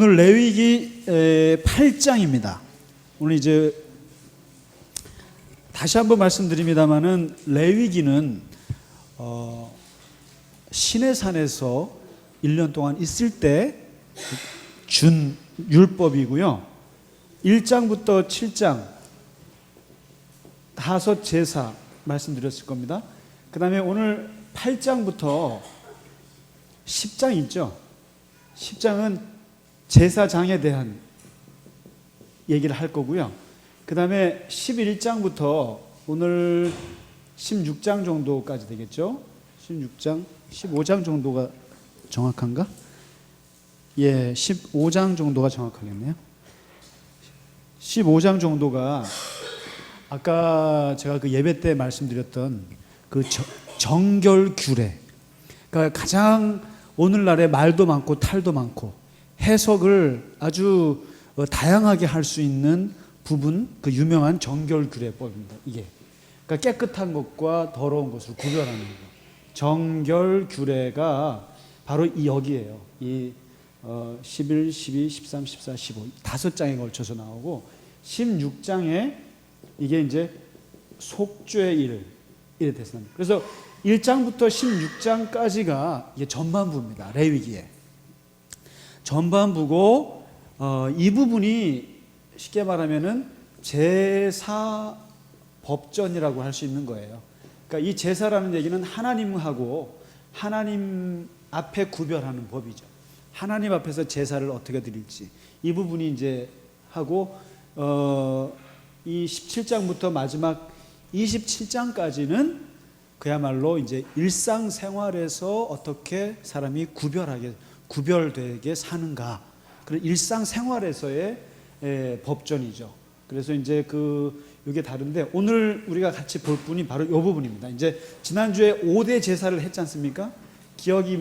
오늘 레위기 8장입니다. 오늘 이제 다시 한번 말씀드립니다마는 레위기는 시내산에서 1년 동안 있을 때 준 율법이고요. 1장부터 7장 5 제사 말씀드렸을 겁니다. 그 다음에 오늘 8장부터 10장 있죠. 10장은 제사장에 대한 얘기를 할 거고요. 그 다음에 11장부터 오늘 16장 정도까지 되겠죠. 16장, 15장 정도가 정확한가? 예, 15장 정도가 정확하겠네요. 15장 정도가 아까 제가 그 예배 때 말씀드렸던 그 정결규례, 그러니까 가장 오늘날에 말도 많고 탈도 많고 해석을 아주 다양하게 할 수 있는 부분, 그 유명한 정결규례법입니다. 이게 그러니까 깨끗한 것과 더러운 것을 구별하는 거. 정결규례가 바로 이 여기에요. 이 11, 12, 13, 14, 15 5장에 걸쳐서 나오고 16장에 이게 이제 속죄의 일 이래 됐습니다. 그래서 1장부터 16장까지가 이게 전반부입니다. 레위기에 전반부고 이 부분이 쉽게 말하면은 제사 법전이라고 할 수 있는 거예요. 그러니까 이 제사라는 얘기는 하나님하고 하나님 앞에 구별하는 법이죠. 하나님 앞에서 제사를 어떻게 드릴지 이 부분이 이제 하고 이 17장부터 마지막 27장까지는 그야말로 이제 일상생활에서 어떻게 사람이 구별되게 사는가, 그런 일상생활에서의 법전이죠. 그래서 이제 이게 다른데 오늘 우리가 같이 볼 분이 바로 이 부분입니다. 이제 지난주에 5대 제사를 했지 않습니까? 기억이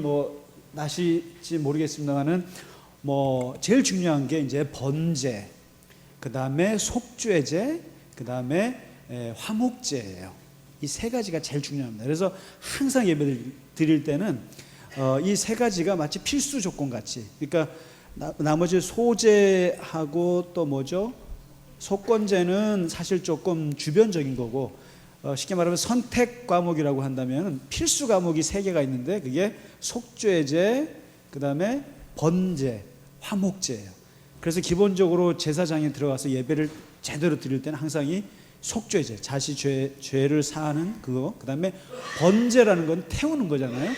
나실지 모르겠습니다만은 제일 중요한 게 이제 번제, 그 다음에 속죄제, 그 다음에 화목제예요. 이 세 가지가 제일 중요합니다. 그래서 항상 예배를 드릴 때는 이 세 가지가 마치 필수 조건 같이, 그러니까 나머지 소제하고 또 뭐죠? 속건제는 사실 조금 주변적인 거고, 쉽게 말하면 선택 과목이라고 한다면 필수 과목이 3개가 있는데 그게 속죄제, 그 다음에 번제, 화목제예요. 그래서 기본적으로 제사장에 들어가서 예배를 제대로 드릴 때는 항상 이 속죄제, 자시 죄를 사하는 그거, 그 다음에 번제라는 건 태우는 거잖아요.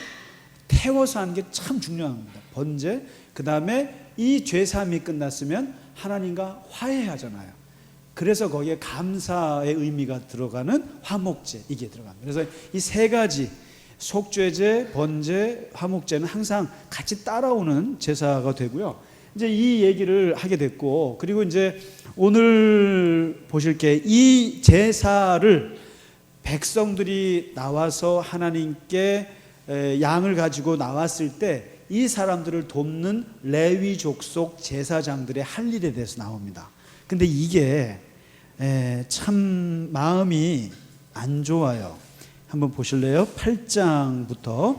태워서 하는 게 참 중요합니다. 번제, 그 다음에 이 죄사함이 끝났으면 하나님과 화해하잖아요. 그래서 거기에 감사의 의미가 들어가는 화목제, 이게 들어갑니다. 그래서 이 세 가지 속죄제, 번제, 화목제는 항상 같이 따라오는 제사가 되고요. 이제 이 얘기를 하게 됐고, 그리고 이제 오늘 보실 게 이 제사를 백성들이 나와서 하나님께 양을 가지고 나왔을 때 이 사람들을 돕는 레위 족속 제사장들의 할 일에 대해서 나옵니다. 근데 이게 참 마음이 안 좋아요. 한번 보실래요? 8장부터.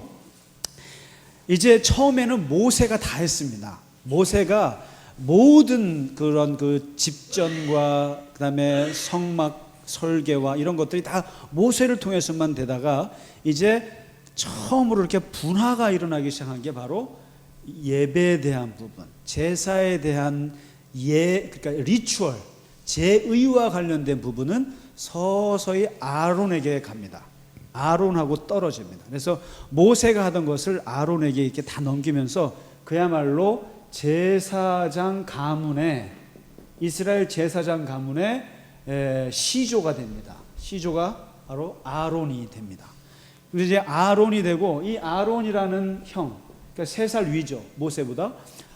이제 처음에는 모세가 다 했습니다. 모세가 모든 그런 집전과 그다음에 성막 설계와 이런 것들이 다 모세를 통해서만 되다가 이제 처음으로 이렇게 분화가 일어나기 시작한 게 바로 예배에 대한 부분, 제사에 대한 그러니까 리추얼, 제의와 관련된 부분은 서서히 아론에게 갑니다. 아론하고 떨어집니다. 그래서 모세가 하던 것을 아론에게 이렇게 다 넘기면서 그야말로 제사장 가문의, 이스라엘 제사장 가문의 시조가 됩니다. 시조가 바로 아론이 됩니다. 그래서 이제 아론이 되고, 이 아론이라는 형, 그러니까 3살 위죠, 모세보다.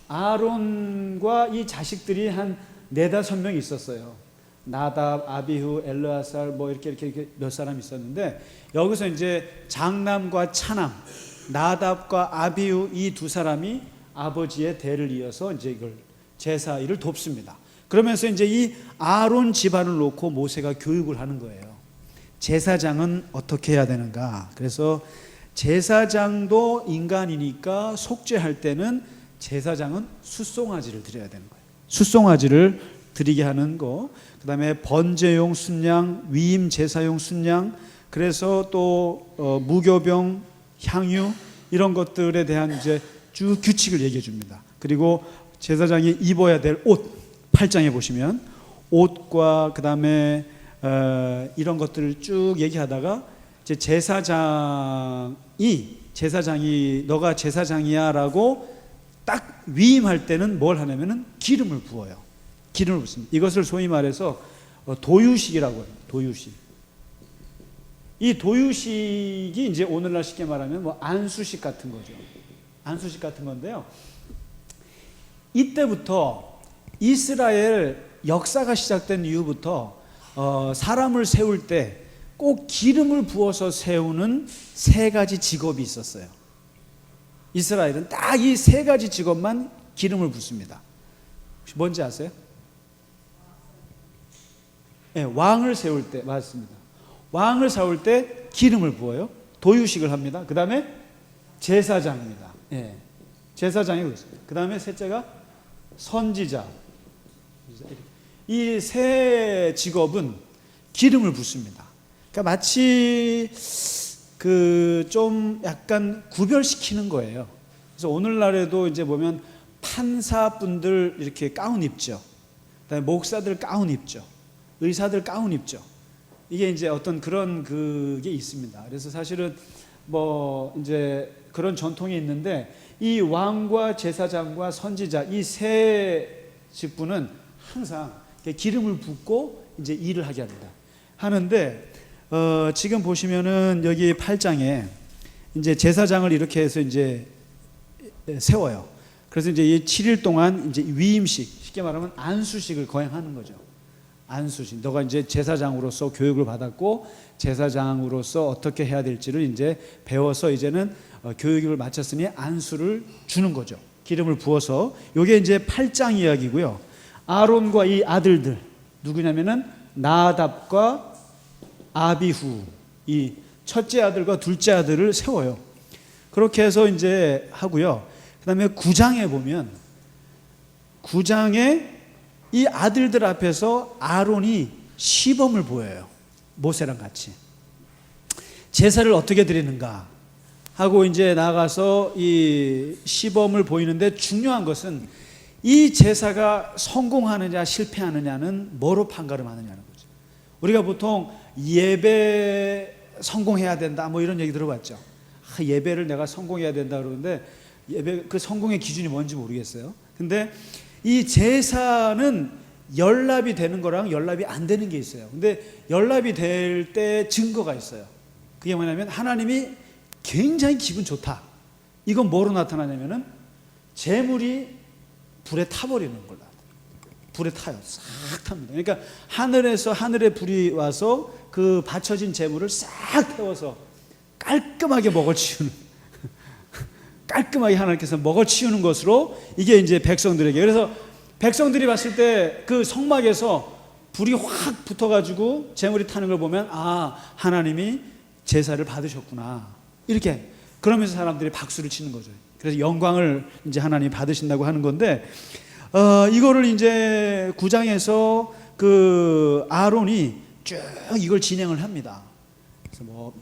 아론과 이 자식들이 한 4-5명 있었어요. 나답, 아비후, 엘르아살 이렇게 몇 사람 있었는데, 여기서 이제 장남과 차남, 나답과 아비후 이 2사람이 아버지의 대를 이어서 이제 이걸 제사 일을 돕습니다. 그러면서 이제 이 아론 집안을 놓고 모세가 교육을 하는 거예요. 제사장은 어떻게 해야 되는가? 그래서 제사장도 인간이니까 속죄할 때는 제사장은 숫송아지를 드려야 되는 거예요. 숫송아지를 드리게 하는 거. 그다음에 번제용 순양, 위임 제사용 순양, 그래서 또 무교병, 향유 이런 것들에 대한 이제 쭉 규칙을 얘기해 줍니다. 그리고 제사장이 입어야 될 옷, 8장에 보시면 옷과 그다음에 이런 것들을 쭉 얘기하다가 이제 제사장이 너가 제사장이야라고 딱 위임할 때는 뭘 하냐면은 기름을 부어요. 기름을 붓습니다. 이것을 소위 말해서 도유식이라고 해요. 도유식. 이 도유식이 이제 오늘날 쉽게 말하면 뭐 안수식 같은 거죠. 안수식 같은 건데요. 이때부터 이스라엘 역사가 시작된 이후부터 사람을 세울 때 꼭 기름을 부어서 세우는 세 가지 직업이 있었어요. 이스라엘은 딱 이 세 가지 직업만 기름을 붓습니다. 혹시 뭔지 아세요? 네, 왕을 세울 때 맞습니다. 왕을 세울 때 기름을 부어요. 도유식을 합니다. 그 다음에 제사장입니다. 네, 제사장이 그렇습니다. 그 다음에 셋째가 선지자. 이 세 직업은 기름을 붓습니다. 그러니까 마치 좀 약간 구별시키는 거예요. 그래서 오늘날에도 이제 보면 판사분들 이렇게 가운 입죠. 그다음에 목사들 가운 입죠. 의사들 가운 입죠. 이게 이제 어떤 그런 그게 있습니다. 그래서 사실은 뭐 이제 그런 전통이 있는데 이 왕과 제사장과 선지자 이 세 직분은 항상 기름을 붓고 이제 일을 하게 합니다. 하는데 지금 보시면은 여기 8장에 이제 제사장을 이렇게 해서 이제 세워요. 그래서 이제 이 7일 동안 이제 위임식, 쉽게 말하면 안수식을 거행하는 거죠. 안수식. 너가 이제 제사장으로서 교육을 받았고 제사장으로서 어떻게 해야 될지를 이제 배워서 이제는 교육을 마쳤으니 안수를 주는 거죠. 기름을 부어서. 요게 이제 8장 이야기고요. 아론과 이 아들들 누구냐면은 나답과 아비후, 이 첫째 아들과 둘째 아들을 세워요. 그렇게 해서 이제 하고요. 그 다음에 9장에 보면 9장에 이 아들들 앞에서 아론이 시범을 보여요. 모세랑 같이. 제사를 어떻게 드리는가 하고 이제 나가서 이 시범을 보이는데 중요한 것은 이 제사가 성공하느냐 실패하느냐는 뭐로 판가름하느냐는 거죠. 우리가 보통 예배 성공해야 된다 뭐 이런 얘기 들어봤죠. 예배를 내가 성공해야 된다 그러는데 예배 그 성공의 기준이 뭔지 모르겠어요. 근데 이 제사는 연납이 되는 거랑 연납이 안 되는 게 있어요. 근데 연납이 될 때 증거가 있어요. 그게 뭐냐면 하나님이 굉장히 기분 좋다. 이건 뭐로 나타나냐면은 재물이 불에 타버리는 걸로. 불에 타요. 싹 탑니다. 그러니까 하늘에서 하늘의 불이 와서 그 바쳐진 재물을 싹 태워서 깔끔하게 먹어치우는 깔끔하게 하나님께서 먹어치우는 것으로 이게 이제 백성들에게. 그래서 백성들이 봤을 때 그 성막에서 불이 확 붙어가지고 재물이 타는 걸 보면 아 하나님이 제사를 받으셨구나 이렇게 그러면서 사람들이 박수를 치는 거죠. 그래서 영광을 이제 하나님이 받으신다고 하는 건데 이거를 이제 9장에서 그 아론이 쭉 이걸 진행을 합니다. 그래서 뭐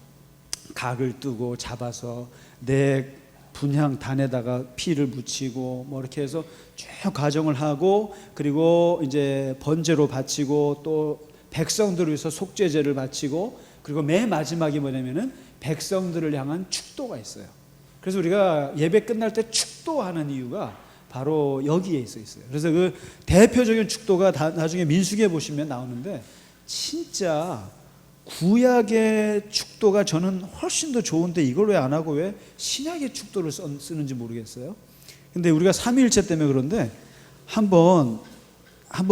각을 뜨고 잡아서 내 분향단에다가 피를 묻히고 뭐 이렇게 해서 쭉 가정을 하고 그리고 이제 번제로 바치고 또 백성들을 위해서 속죄제를 바치고 그리고 맨 마지막이 뭐냐면은 백성들을 향한 축도가 있어요. 그래서 우리가 예배 끝날 때 축도하는 이유가 바로 여기에 있어요. 그래서 그 대표적인 축도가 나중에 민수기에 보시면 나오는데 진짜 구약의 축도가 저는 훨씬 더 좋은데 이걸 왜 안 하고 왜 신약의 축도를 쓰는지 모르겠어요. 근데 우리가 삼위일체 때문에 그런데 한번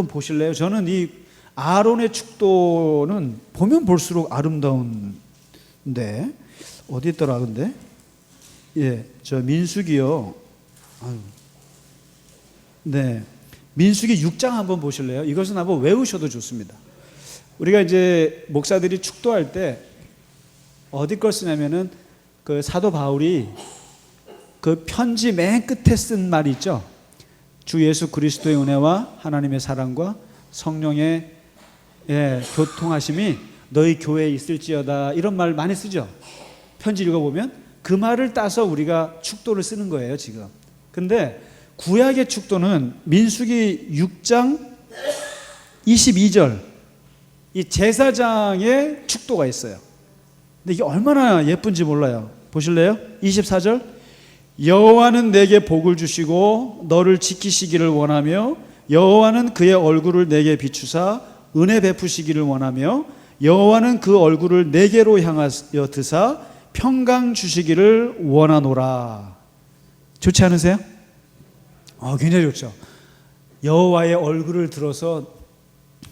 보실래요? 저는 이 아론의 축도는 보면 볼수록 아름다운데 어디 있더라 근데? 예, 저 민수기요. 아유. 네, 민수기 6장 한번 보실래요? 이것은 한번 외우셔도 좋습니다. 우리가 이제 목사들이 축도할 때 어디 걸 쓰냐면은 그 사도 바울이 그 편지 맨 끝에 쓴 말이 있죠. 주 예수 그리스도의 은혜와 하나님의 사랑과 성령의 교통하심이 너희 교회에 있을지어다, 이런 말 많이 쓰죠. 편지 읽어보면 그 말을 따서 우리가 축도를 쓰는 거예요 지금. 근데 구약의 축도는 민수기 6장 22절 이 제사장의 축도가 있어요. 근데 이게 얼마나 예쁜지 몰라요. 보실래요? 24절, 여호와는 내게 복을 주시고 너를 지키시기를 원하며 여호와는 그의 얼굴을 내게 비추사 은혜 베푸시기를 원하며 여호와는 그 얼굴을 내게로 향하여 드사 평강 주시기를 원하노라. 좋지 않으세요? 굉장히 좋죠. 여호와의 얼굴을 들어서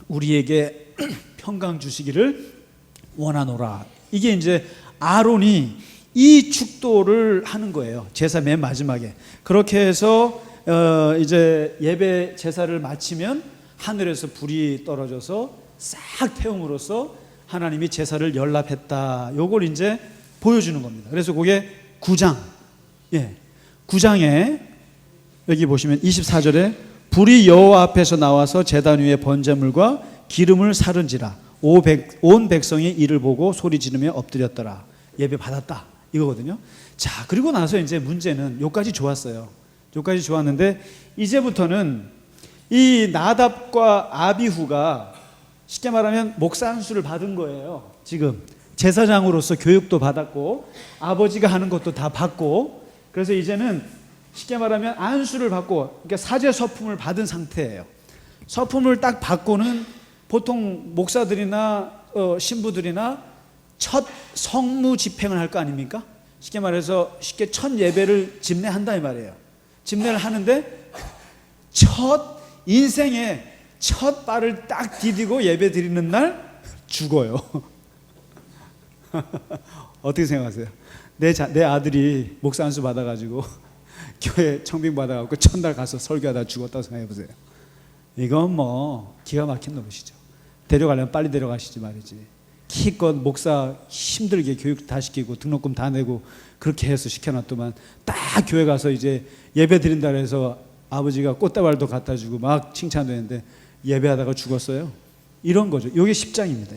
우리에게 평강 주시기를 원하노라. 이게 이제 아론이 이 축도를 하는 거예요. 제사 맨 마지막에. 그렇게 해서 이제 예배 제사를 마치면 하늘에서 불이 떨어져서 싹 태움으로써 하나님이 제사를 연락했다. 요걸 이제 보여주는 겁니다. 그래서 그게 9장. 9장에 여기 보시면 24절에 불이 여호와 앞에서 나와서 제단 위에 번제물과 기름을 사른지라 온 백성이 이를 보고 소리 지르며 엎드렸더라. 예배 받았다 이거거든요. 자, 그리고 나서 이제 문제는 요까지 좋았어요. 요까지 좋았는데 이제부터는 이 나답과 아비후가 쉽게 말하면 목사 안수를 받은 거예요. 지금 제사장으로서 교육도 받았고 아버지가 하는 것도 다 받고, 그래서 이제는 쉽게 말하면 안수를 받고, 그러니까 사제 서품을 받은 상태예요. 서품을 딱 받고는 보통 목사들이나 신부들이나 첫 성무 집행을 할 거 아닙니까? 쉽게 말해서 쉽게 첫 예배를 집례한다 이 말이에요. 집례를 하는데 인생의 첫 발을 딱 디디고 예배 드리는 날 죽어요. 어떻게 생각하세요? 내 아들이 목사 안수 받아가지고 교회 청빙 받아가지고 첫날 가서 설교하다 죽었다고 생각해보세요. 이건 뭐 기가 막힌 놈이시죠. 데려가려면 빨리 데려가시지 말이지. 기껏 목사 힘들게 교육 다 시키고 등록금 다 내고 그렇게 해서 시켜놨더만 딱 교회 가서 이제 예배 드린다 해서 아버지가 꽃다발도 갖다 주고 막 칭찬되는데 예배하다가 죽었어요. 이런 거죠. 이게 10장입니다.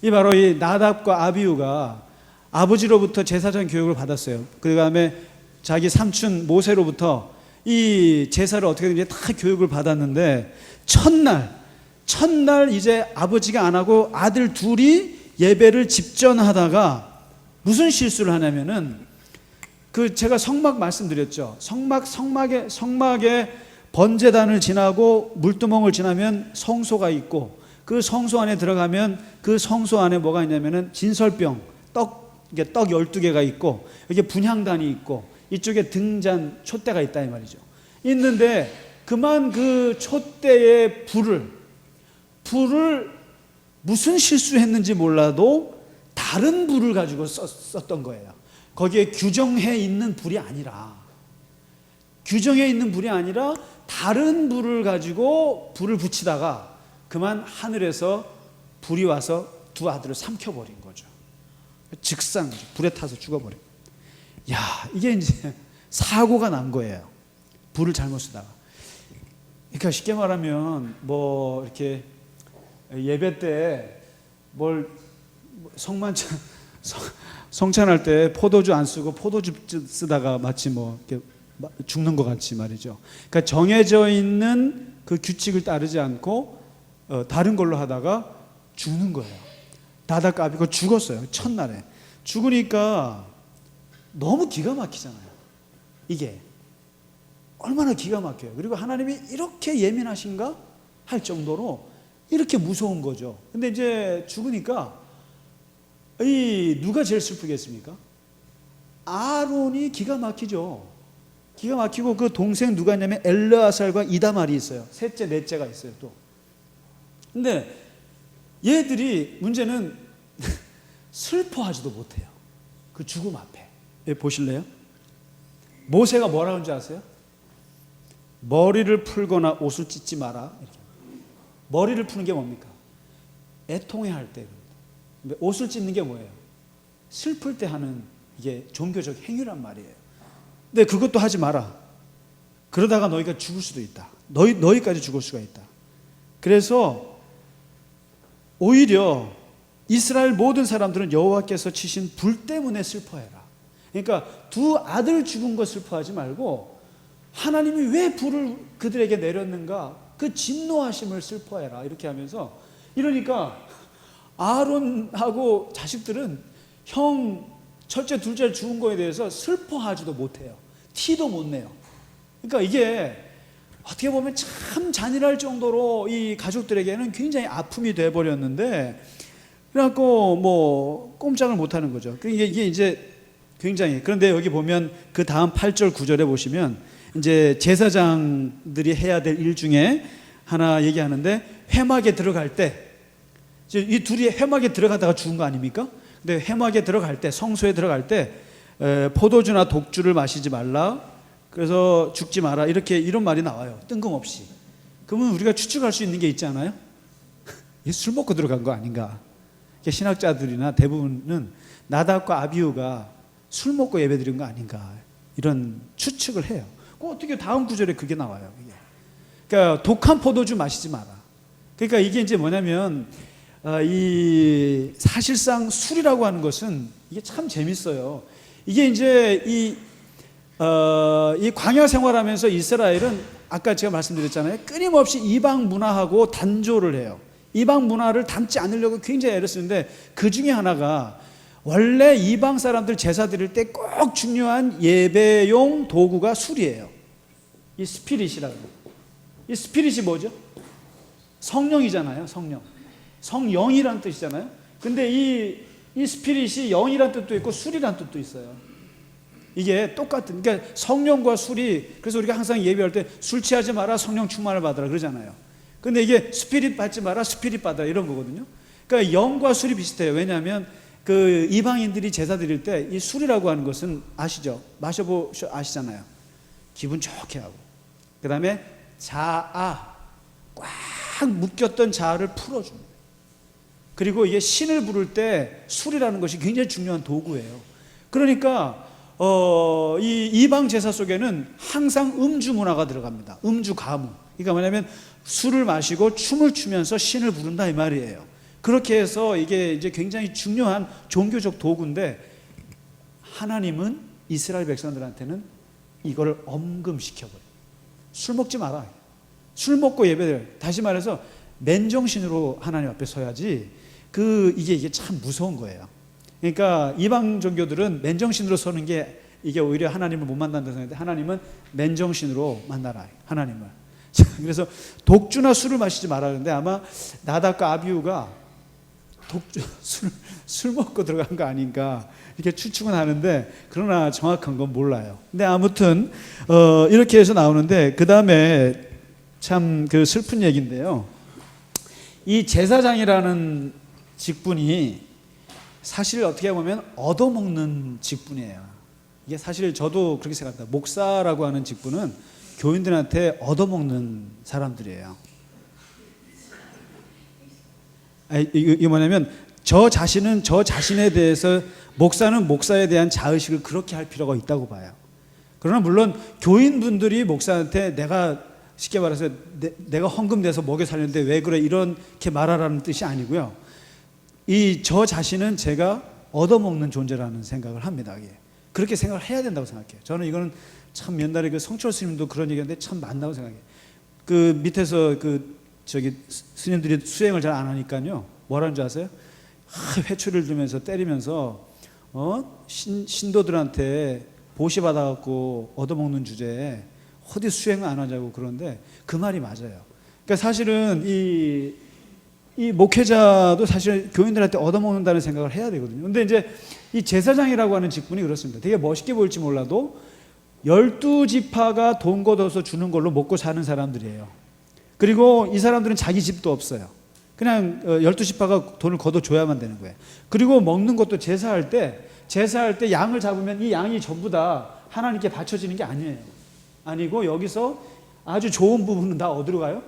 이 바로 이 나답과 아비후가 아버지로부터 제사장 교육을 받았어요. 그 다음에 자기 삼촌 모세로부터 이 제사를 어떻게 되는지 다 교육을 받았는데 첫날 이제 아버지가 안 하고 아들 둘이 예배를 집전하다가 무슨 실수를 하냐면은 제가 성막 말씀드렸죠. 성막에 번제단을 지나고 물두멍을 지나면 성소가 있고 그 성소 안에 들어가면 그 성소 안에 뭐가 있냐면은 진설병, 떡 12개가 있고 여기 분향단이 있고 이쪽에 등잔, 촛대가 있다 이 말이죠. 있는데 그만 그 촛대의 불을 무슨 실수했는지 몰라도 다른 불을 가지고 썼던 거예요. 거기에 규정해 있는 불이 아니라 다른 불을 가지고 불을 붙이다가 그만 하늘에서 불이 와서 두 아들을 삼켜버린 거죠. 즉상 불에 타서 죽어버린 거예요. 이게 이제 사고가 난 거예요. 불을 잘못 쓰다가. 그러니까 쉽게 말하면 뭐 이렇게 예배 때 성찬할 때 포도주 안 쓰고 포도주 쓰다가 마치 뭐 이렇게 죽는 것 같이 말이죠. 그러니까 정해져 있는 그 규칙을 따르지 않고 다른 걸로 하다가 죽는 거예요. 나답과 아비후가 죽었어요. 첫날에 죽으니까 너무 기가 막히잖아요. 이게 얼마나 기가 막혀요. 그리고 하나님이 이렇게 예민하신가 할 정도로 이렇게 무서운 거죠. 근데 이제 죽으니까 누가 제일 슬프겠습니까? 아론이 기가 막히죠. 기가 막히고 그 동생 누가 있냐면 엘르아살과 이다말이 있어요. 셋째, 넷째가 있어요 또. 근데 얘들이 문제는 슬퍼하지도 못해요. 그 죽음 앞에. 여기 보실래요? 모세가 뭐라고 하는지 아세요? 머리를 풀거나 옷을 찢지 마라. 이렇게. 머리를 푸는 게 뭡니까? 애통해할 때. 근데 옷을 찢는 게 뭐예요? 슬플 때 하는 이게 종교적 행위란 말이에요. 근데 그것도 하지 마라. 그러다가 너희가 죽을 수도 있다. 너희까지 죽을 수가 있다. 그래서 오히려 이스라엘 모든 사람들은 여호와께서 치신 불 때문에 슬퍼해라. 그러니까 두 아들 죽은 거 슬퍼하지 말고 하나님이 왜 불을 그들에게 내렸는가, 그 진노하심을 슬퍼해라. 이렇게 하면서, 이러니까 아론하고 자식들은 형 첫째 둘째 죽은 거에 대해서 슬퍼하지도 못해요. 티도 못 내요. 그러니까 이게 어떻게 보면 참 잔인할 정도로 이 가족들에게는 굉장히 아픔이 돼버렸는데, 그래갖고 뭐 꼼짝을 못하는 거죠. 이게 이제 굉장히, 그런데 여기 보면 그 다음 8절 9절에 보시면 이제 제사장들이 해야 될 일 중에 하나 얘기하는데, 회막에 들어갈 때, 이 둘이 회막에 들어가다가 죽은 거 아닙니까? 근데 회막에 들어갈 때, 성소에 들어갈 때 포도주나 독주를 마시지 말라, 그래서 죽지 마라, 이렇게 이런 말이 나와요. 뜬금없이. 그러면 우리가 추측할 수 있는 게 있지 않아요? 술 먹고 들어간 거 아닌가? 신학자들이나 대부분은 나답과 아비후가 술 먹고 예배드린 거 아닌가, 이런 추측을 해요. 어떻게 다음 구절에 그게 나와요. 이게. 그러니까 독한 포도주 마시지 마라. 그러니까 이게 이제 뭐냐면, 이 사실상 술이라고 하는 것은 이게 참 재밌어요. 이게 이제 이 광야 생활하면서 이스라엘은 아까 제가 말씀드렸잖아요. 끊임없이 이방 문화하고 단조를 해요. 이방 문화를 닮지 않으려고 굉장히 애를 쓰는데, 그 중에 하나가 원래 이방 사람들 제사 드릴 때 꼭 중요한 예배용 도구가 술이에요. 이 스피릿이라고. 이 스피릿이 뭐죠? 성령이잖아요. 성령이란 뜻이잖아요. 근데 이 스피릿이 영이란 뜻도 있고 술이란 뜻도 있어요. 이게 똑같은, 그러니까 성령과 술이, 그래서 우리가 항상 예배할 때 술 취하지 마라, 성령 충만을 받으라 그러잖아요. 근데 이게 스피릿 받지 마라, 스피릿 받으라, 이런 거거든요. 그러니까 영과 술이 비슷해요. 왜냐하면 그 이방인들이 제사 드릴 때 이 술이라고 하는 것은 아시죠? 아시잖아요. 기분 좋게 하고, 그 다음에 자아, 꽉 묶였던 자아를 풀어줍니다. 그리고 이게 신을 부를 때 술이라는 것이 굉장히 중요한 도구예요. 그러니까 이 이방 제사 속에는 항상 음주 문화가 들어갑니다. 음주 가무. 그러니까 뭐냐면 술을 마시고 춤을 추면서 신을 부른다, 이 말이에요. 그렇게 해서 이게 이제 굉장히 중요한 종교적 도구인데, 하나님은 이스라엘 백성들한테는 이거를 엄금시켜버려요. 술 먹지 마라. 술 먹고 예배를, 다시 말해서 맨정신으로 하나님 앞에 서야지. 이게 참 무서운 거예요. 그러니까 이방 종교들은 맨정신으로 서는 게 이게 오히려 하나님을 못 만난다고 생각하는데, 하나님은 맨정신으로 만나라, 하나님을. 그래서 독주나 술을 마시지 말라는데, 아마 나답과 아비후가 술 먹고 들어간 거 아닌가, 이렇게 추측은 하는데, 그러나 정확한 건 몰라요. 근데 아무튼 이렇게 해서 나오는데, 그 다음에 참 그 슬픈 얘기인데요. 이 제사장이라는 직분이 사실 어떻게 보면 얻어먹는 직분이에요. 이게 사실 저도 그렇게 생각합니다. 목사라고 하는 직분은 교인들한테 얻어먹는 사람들이에요. 이게 뭐냐면, 저 자신은 저 자신에 대해서, 목사는 목사에 대한 자의식을 그렇게 할 필요가 있다고 봐요. 그러나 물론 교인분들이 목사한테 내가 쉽게 말해서 내가 헌금 내서 먹여 살렸는데 왜 그래, 이렇게 말하라는 뜻이 아니고요. 이 저 자신은 제가 얻어먹는 존재라는 생각을 합니다. 그렇게 생각을 해야 된다고 생각해요. 저는 이거는 참 옛날에 그 성철 스님도 그런 얘기했는데 참 맞다고 생각해요. 그 밑에서 스님들이 수행을 잘 안 하니까요, 뭐라는 줄 아세요? 회초리를 들면서 때리면서 신도들한테 보시 받아갖고 얻어먹는 주제에 어디 수행을 안 하자고 그러는데, 그 말이 맞아요. 그러니까 사실은 이 목회자도 사실 교인들한테 얻어먹는다는 생각을 해야 되거든요. 근데 이제 이 제사장이라고 하는 직분이 그렇습니다. 되게 멋있게 보일지 몰라도 12지파가 돈 걷어서 주는 걸로 먹고 사는 사람들이에요. 그리고 이 사람들은 자기 집도 없어요. 그냥 12지파가 돈을 걷어줘야만 되는 거예요. 그리고 먹는 것도 제사할 때 양을 잡으면 이 양이 전부 다 하나님께 바쳐지는 게 아니에요. 아니고 여기서 아주 좋은 부분은 다 어디로 가요?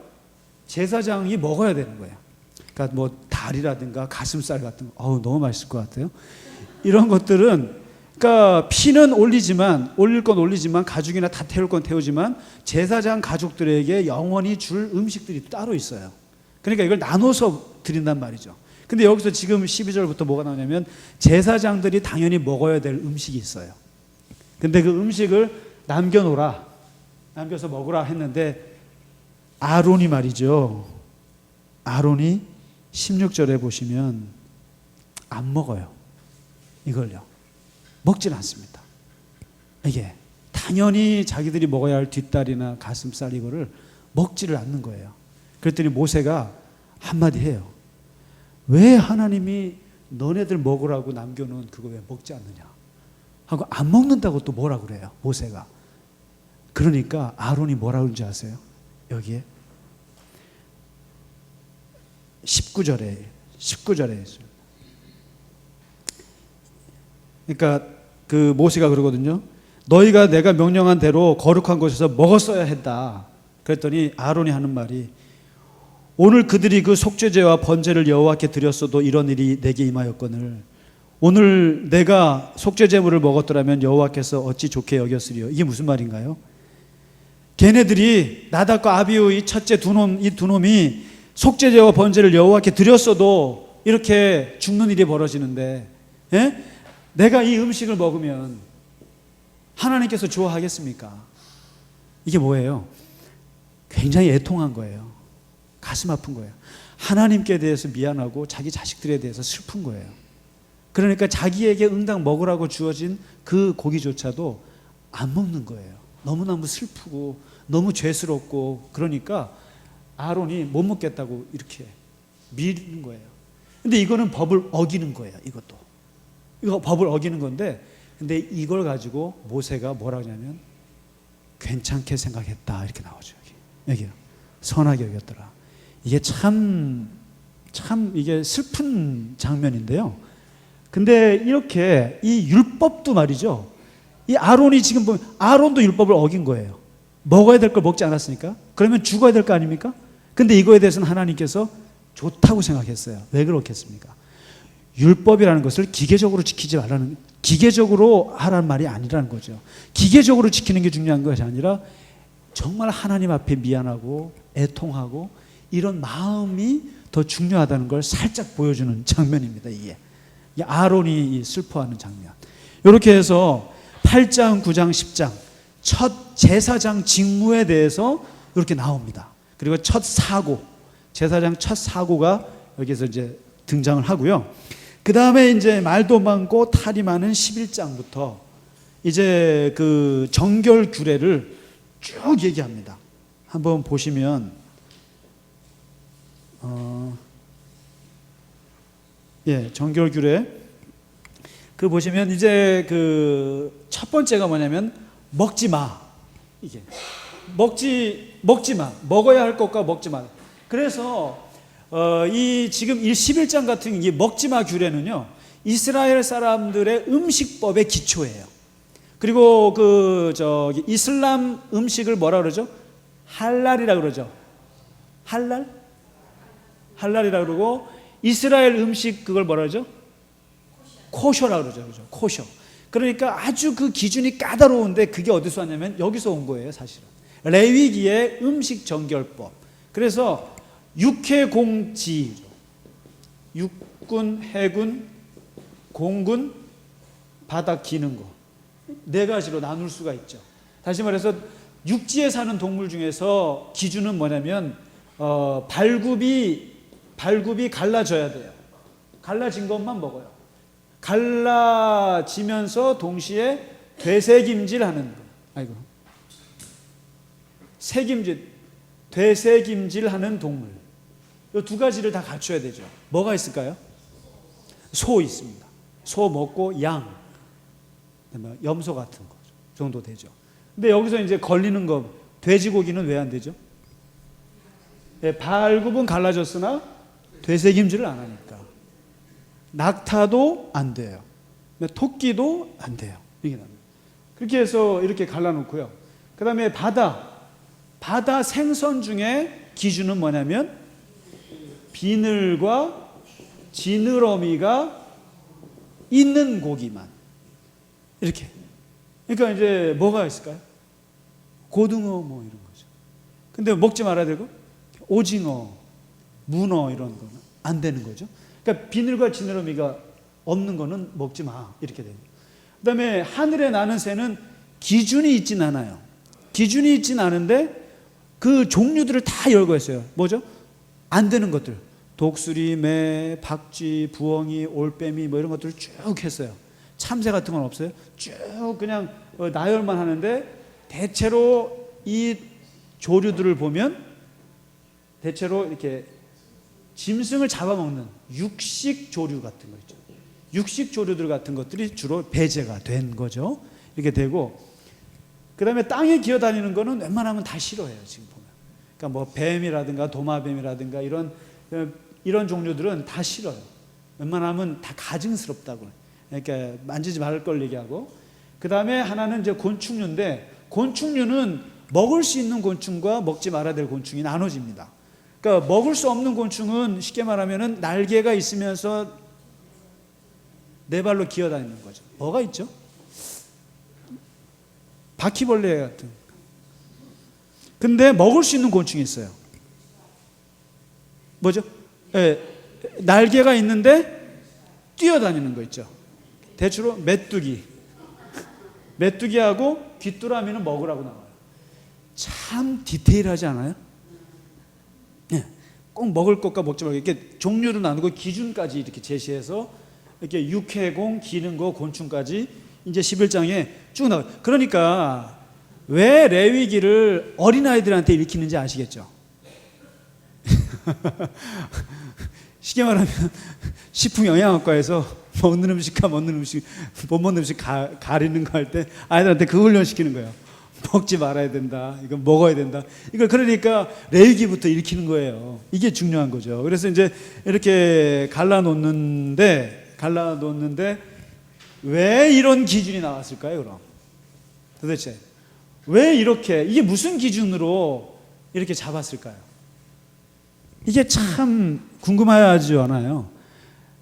제사장이 먹어야 되는 거예요. 그러니까 뭐 다리라든가 가슴살 같은 거, 너무 맛있을 것 같아요. 이런 것들은 그러니까 피는 올릴 건 올리지만 가죽이나 다 태울 건 태우지만 제사장 가족들에게 영원히 줄 음식들이 따로 있어요. 그러니까 이걸 나눠서 드린단 말이죠. 근데 여기서 지금 12절부터 뭐가 나오냐면 제사장들이 당연히 먹어야 될 음식이 있어요. 근데 그 음식을 남겨서 먹으라 했는데 아론이 말이죠. 아론이 16절에 보시면 안 먹어요. 이걸요. 먹질 않습니다. 이게 당연히 자기들이 먹어야 할 뒷다리나 가슴살 이거를 먹지를 않는 거예요. 그랬더니 모세가 한마디 해요. 왜 하나님이 너네들 먹으라고 남겨놓은 그거 왜 먹지 않느냐 하고 안 먹는다고 또 뭐라 그래요. 모세가. 그러니까 아론이 뭐라 그런지 아세요? 여기에 19절에 있어요. 그러니까 그 모세가 그러거든요. 너희가 내가 명령한 대로 거룩한 곳에서 먹었어야 했다. 그랬더니 아론이 하는 말이 오늘 그들이 그 속죄제와 번제를 여호와께 드렸어도 이런 일이 내게 임하였거늘 오늘 내가 속죄제물을 먹었더라면 여호와께서 어찌 좋게 여겼으리요. 이게 무슨 말인가요? 걔네들이 나답과 아비후 이 첫째 이 두 놈이 속죄제와 번제를 여호와께 드렸어도 이렇게 죽는 일이 벌어지는데 내가 이 음식을 먹으면 하나님께서 좋아하겠습니까? 이게 뭐예요? 굉장히 애통한 거예요. 가슴 아픈 거예요. 하나님께 대해서 미안하고 자기 자식들에 대해서 슬픈 거예요. 그러니까 자기에게 응당 먹으라고 주어진 그 고기조차도 안 먹는 거예요. 너무너무 슬프고 너무 죄스럽고 그러니까 아론이 못 먹겠다고 이렇게 미는 거예요. 근데 이거는 법을 어기는 거예요. 이거 법을 어기는 건데 근데 이걸 가지고 모세가 뭐라 하냐면 괜찮게 생각했다 이렇게 나오죠. 여기요. 선하게 여겼더라. 이게 참 이게 슬픈 장면인데요. 근데 이렇게 이 율법도 말이죠. 이 아론이 지금 보면 아론도 율법을 어긴 거예요. 먹어야 될 걸 먹지 않았으니까. 그러면 죽어야 될 거 아닙니까? 근데 이거에 대해서는 하나님께서 좋다고 생각했어요. 왜 그렇겠습니까? 율법이라는 것을 기계적으로 지키지 말라는, 기계적으로 하라는 말이 아니라는 거죠. 기계적으로 지키는 게 중요한 것이 아니라 정말 하나님 앞에 미안하고 애통하고 이런 마음이 더 중요하다는 걸 살짝 보여주는 장면입니다. 이게 아론이 슬퍼하는 장면. 이렇게 해서 8장, 9장, 10장 첫 제사장 직무에 대해서 이렇게 나옵니다. 그리고 첫 사고, 제사장 첫 사고가 여기서 이제 등장을 하고요. 그 다음에 이제 말도 많고 탈이 많은 11장부터 이제 그 정결 규례를 쭉 얘기합니다. 한번 보시면 정결 규례 그 보시면 이제 그 첫 번째가 뭐냐면 먹지 마. 이게 먹지 마. 먹어야 할 것과 먹지 마. 그래서 이 지금 이 11장 같은 이 먹지 마 규례는요. 이스라엘 사람들의 음식법의 기초예요. 그리고 이슬람 음식을 뭐라 그러죠? 할랄이라 그러죠. 할랄이라 그러고 이스라엘 음식 그걸 뭐라 그러죠? 코셔라 그러죠. 코셔. 그러니까 아주 그 기준이 까다로운데 그게 어디서 왔냐면 여기서 온 거예요, 사실은. 레위기의 음식 정결법. 그래서 육해공지, 육군, 해군, 공군, 바닥 기는 거. 네 가지로 나눌 수가 있죠. 다시 말해서 육지에 사는 동물 중에서 기준은 뭐냐면 발굽이 갈라져야 돼요. 갈라진 것만 먹어요. 갈라지면서 동시에 되새김질하는 거. 되새김질하는 동물. 이 두 가지를 다 갖춰야 되죠. 뭐가 있을까요? 소 있습니다. 소 먹고 양, 염소 같은 거 정도 되죠. 근데 여기서 이제 걸리는 거, 돼지고기는 왜 안 되죠? 발굽은 갈라졌으나 되새김질을 안 하니까. 낙타도 안 돼요. 토끼도 안 돼요. 이게 납니다. 그렇게 해서 이렇게 갈라놓고요. 그 다음에 바다 생선 중에 기준은 뭐냐면 비늘과 지느러미가 있는 고기만. 이렇게. 그러니까 이제 뭐가 있을까요? 고등어 뭐 이런 거죠. 근데 먹지 말아야 되고 오징어, 문어 이런 거는 안 되는 거죠. 그러니까 비늘과 지느러미가 없는 거는 먹지 마 이렇게 되고. 그다음에 하늘에 나는 새는 기준이 있진 않아요. 기준이 있진 않은데 그 종류들을 다 열거했어요. 뭐죠? 안 되는 것들. 독수리, 매, 박쥐, 부엉이, 올빼미 뭐 이런 것들을 쭉 했어요. 참새 같은 건 없어요. 쭉 그냥 나열만 하는데 대체로 이 조류들을 보면 대체로 이렇게 짐승을 잡아먹는 육식 조류 같은 거 있죠. 육식 조류들 같은 것들이 주로 배제가 된 거죠. 이렇게 되고, 그 다음에 땅에 기어다니는 거는 웬만하면 다 싫어해요. 지금 보면. 그러니까 뭐 뱀이라든가 도마뱀이라든가 이런 종류들은 다 싫어요. 웬만하면 다 가증스럽다고. 그러니까 만지지 말을 걸 얘기하고, 그 다음에 하나는 이제 곤충류인데, 곤충류는 먹을 수 있는 곤충과 먹지 말아야 될 곤충이 나눠집니다. 그러니까 먹을 수 없는 곤충은 쉽게 말하면은 날개가 있으면서 네 발로 기어다니는 거죠. 뭐가 있죠? 바퀴벌레 같은. 근데 먹을 수 있는 곤충이 있어요. 뭐죠? 날개가 있는데 뛰어다니는 거 있죠. 대체로 메뚜기. 메뚜기하고 귀뚜라미는 먹으라고 나와요. 참 디테일하지 않아요? 꼭 먹을 것과 먹지 말고 이렇게 종류로 나누고 기준까지 이렇게 제시해서 이렇게 육해공, 기능고, 곤충까지 이제 11장에 쭉 나와요. 그러니까 왜 레위기를 어린아이들한테 읽히는지 아시겠죠? 쉽게 말하면 식품영양학과에서 먹는 음식과 먹는 음식, 못 먹는 음식 가리는 거 할 때 아이들한테 그 훈련 시키는 거예요. 먹지 말아야 된다. 이건 먹어야 된다. 이걸 그러니까 레위기부터 읽히는 거예요. 이게 중요한 거죠. 그래서 이제 이렇게 갈라놓는데 왜 이런 기준이 나왔을까요? 그럼 도대체 왜 이렇게, 이게 무슨 기준으로 이렇게 잡았을까요? 이게 참 궁금하지 않아요?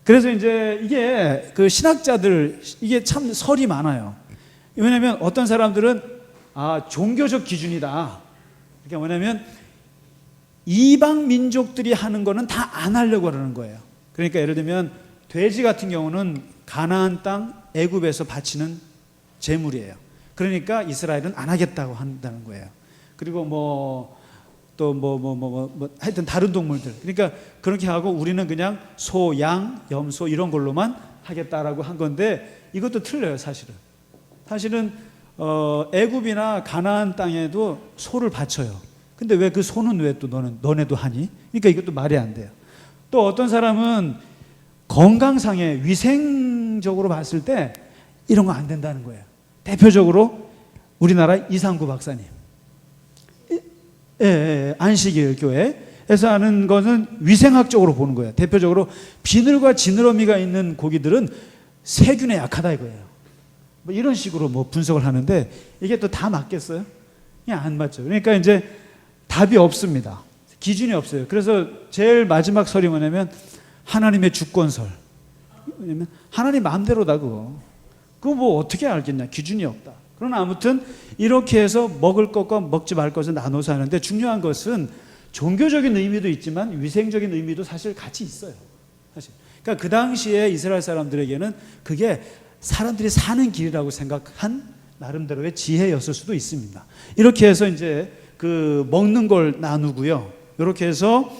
그래서 이제 이게 그 신학자들 이게 참 설이 많아요. 왜냐하면 어떤 사람들은 종교적 기준이다. 그러니까 뭐냐면 이방 민족들이 하는 거는 다 안 하려고 하는 거예요. 그러니까 예를 들면 돼지 같은 경우는 가나안 땅 애굽에서 바치는 제물이에요. 그러니까 이스라엘은 안 하겠다고 한다는 거예요. 그리고 하여튼 다른 동물들. 그러니까 그렇게 하고 우리는 그냥 소, 양, 염소 이런 걸로만 하겠다라고 한 건데 이것도 틀려요, 사실은. 사실은 애굽이나 가나안 땅에도 소를 바쳐요. 근데 왜 그 소는 왜 또 너네도 하니? 그러니까 이것도 말이 안 돼요. 또 어떤 사람은 건강상에 위생적으로 봤을 때 이런 거 안 된다는 거예요. 대표적으로 우리나라 이상구 박사님. 안식일 교회에서 하는 것은 위생학적으로 보는 거예요. 대표적으로 비늘과 지느러미가 있는 고기들은 세균에 약하다 이거예요. 뭐 이런 식으로 뭐 분석을 하는데 이게 또 다 맞겠어요? 그냥 안 맞죠. 그러니까 이제 답이 없습니다. 기준이 없어요. 그래서 제일 마지막 설이 뭐냐면 하나님의 주권설. 왜냐면 하나님 마음대로다 그거. 그거 뭐 어떻게 알겠냐. 기준이 없다. 그러나 아무튼 이렇게 해서 먹을 것과 먹지 말 것을 나눠서 하는데 중요한 것은 종교적인 의미도 있지만 위생적인 의미도 사실 같이 있어요. 사실. 그러니까 그 당시에 이스라엘 사람들에게는 그게 사람들이 사는 길이라고 생각한 나름대로의 지혜였을 수도 있습니다. 이렇게 해서 이제 그 먹는 걸 나누고요. 이렇게 해서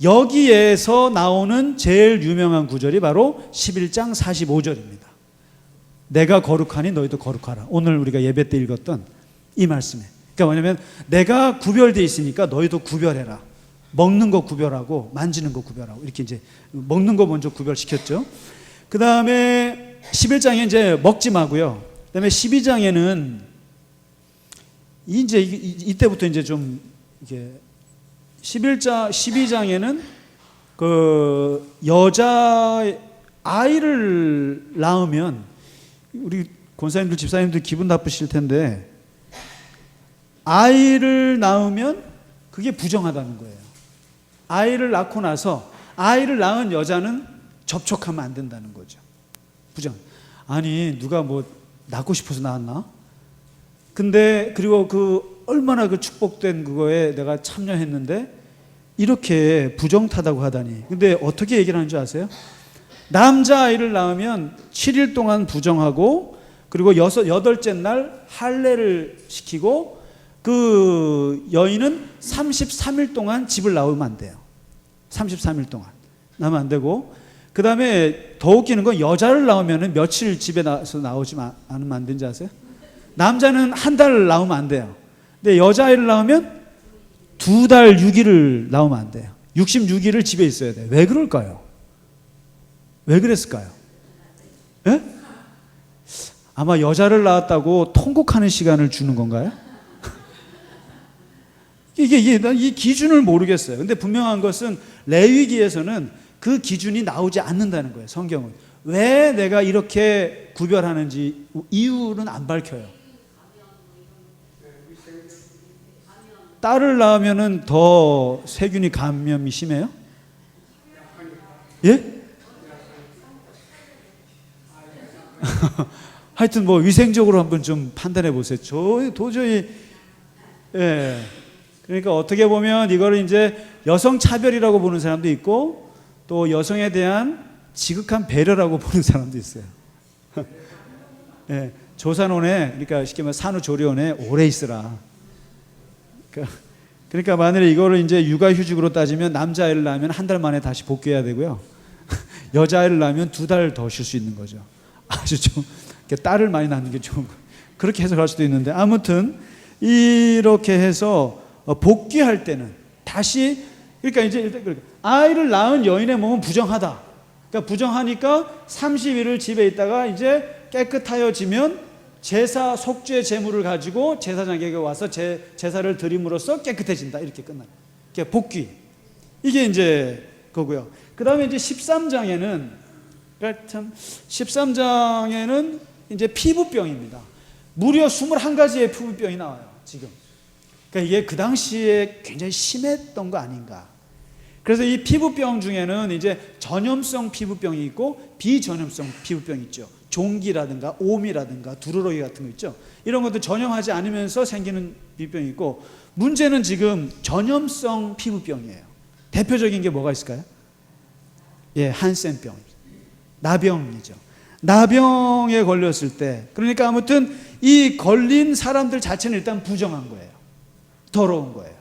여기에서 나오는 제일 유명한 구절이 바로 11장 45절입니다. 내가 거룩하니 너희도 거룩하라. 오늘 우리가 예배 때 읽었던 이 말씀에. 그러니까 뭐냐면 내가 구별되어 있으니까 너희도 구별해라. 먹는 거 구별하고 만지는 거 구별하고 이렇게 이제 먹는 거 먼저 구별시켰죠. 그 다음에 11장에 이제 먹지 마고요. 그 다음에 12장에는 이제 이때부터 이제 좀 이게 12장에는 그 여자 아이를 낳으면 우리 권사님들 집사님들 기분 나쁘실 텐데 아이를 낳으면 그게 부정하다는 거예요. 아이를 낳고 나서 아이를 낳은 여자는 접촉하면 안 된다는 거죠. 부정. 아니 누가 뭐 낳고 싶어서 낳았나? 근데 그리고 그 얼마나 그 축복된 그거에 내가 참여했는데 이렇게 부정타다고 하다니. 근데 어떻게 얘기를 하는 줄 아세요? 남자아이를 낳으면 7일 동안 부정하고 그리고 여덟째 날 할례를 시키고 그 여인은 33일 동안 집을 나오면 안 돼요. 33일 동안 나오면 안 되고, 그 다음에 더 웃기는 건 여자를 낳으면 며칠 집에 나오지 않으면 안 되는지 아세요? 남자는 한 달 나오면 안 돼요. 근데 여자아이를 낳으면 2달 6일을 나오면 안 돼요. 66일을 집에 있어야 돼요. 왜 그럴까요? 왜 그랬을까요? 예? 아마 여자를 낳았다고 통곡하는 시간을 주는 건가요? 이 기준을 모르겠어요. 근데 분명한 것은 레위기에서는 그 기준이 나오지 않는다는 거예요. 성경은. 왜 내가 이렇게 구별하는지 이유는 안 밝혀요. 딸을 낳으면 더 세균이 감염이 심해요? 예? 하여튼 뭐 위생적으로 한번 좀 판단해 보세요. 저 도저히, 예. 그러니까 어떻게 보면 이거를 이제 여성 차별이라고 보는 사람도 있고 또 여성에 대한 지극한 배려라고 보는 사람도 있어요. 예. 조산원에, 그러니까 쉽게 말하면 산후조리원에 오래 있으라. 그러니까 만약에 이거를 이제 육아휴직으로 따지면 남자아이를 낳으면 한 달 만에 다시 복귀해야 되고요. 여자아이를 낳으면 2달 더 쉴 수 있는 거죠. 아주 좀 딸을 많이 낳는 게 좋은 거예요. 그렇게 해석할 수도 있는데 아무튼 이렇게 해서 복귀할 때는 다시, 그러니까 이제 아이를 낳은 여인의 몸은 부정하다. 그러니까 부정하니까 30일을 집에 있다가 이제 깨끗하여지면 제사 속죄 제물을 가지고 제사장에게 와서 제사를 드림으로써 깨끗해진다. 이렇게 끝나요. 이게 복귀. 이게 이제 거고요. 그 다음에 이제 13장에는, 그러니까 참 13장에는 이제 피부병입니다. 무려 21가지의 피부병이 나와요. 지금. 그러니까 이게 그 당시에 굉장히 심했던 거 아닌가. 그래서 이 피부병 중에는 이제 전염성 피부병이 있고 비전염성 피부병이 있죠. 종기라든가 오미라든가 두루러기 같은 거 있죠. 이런 것도 전염하지 않으면서 생기는 피부병이 있고, 문제는 지금 전염성 피부병이에요. 대표적인 게 뭐가 있을까요? 예, 한센병, 나병이죠. 나병에 걸렸을 때, 그러니까 아무튼 이 걸린 사람들 자체는 일단 부정한 거예요. 더러운 거예요.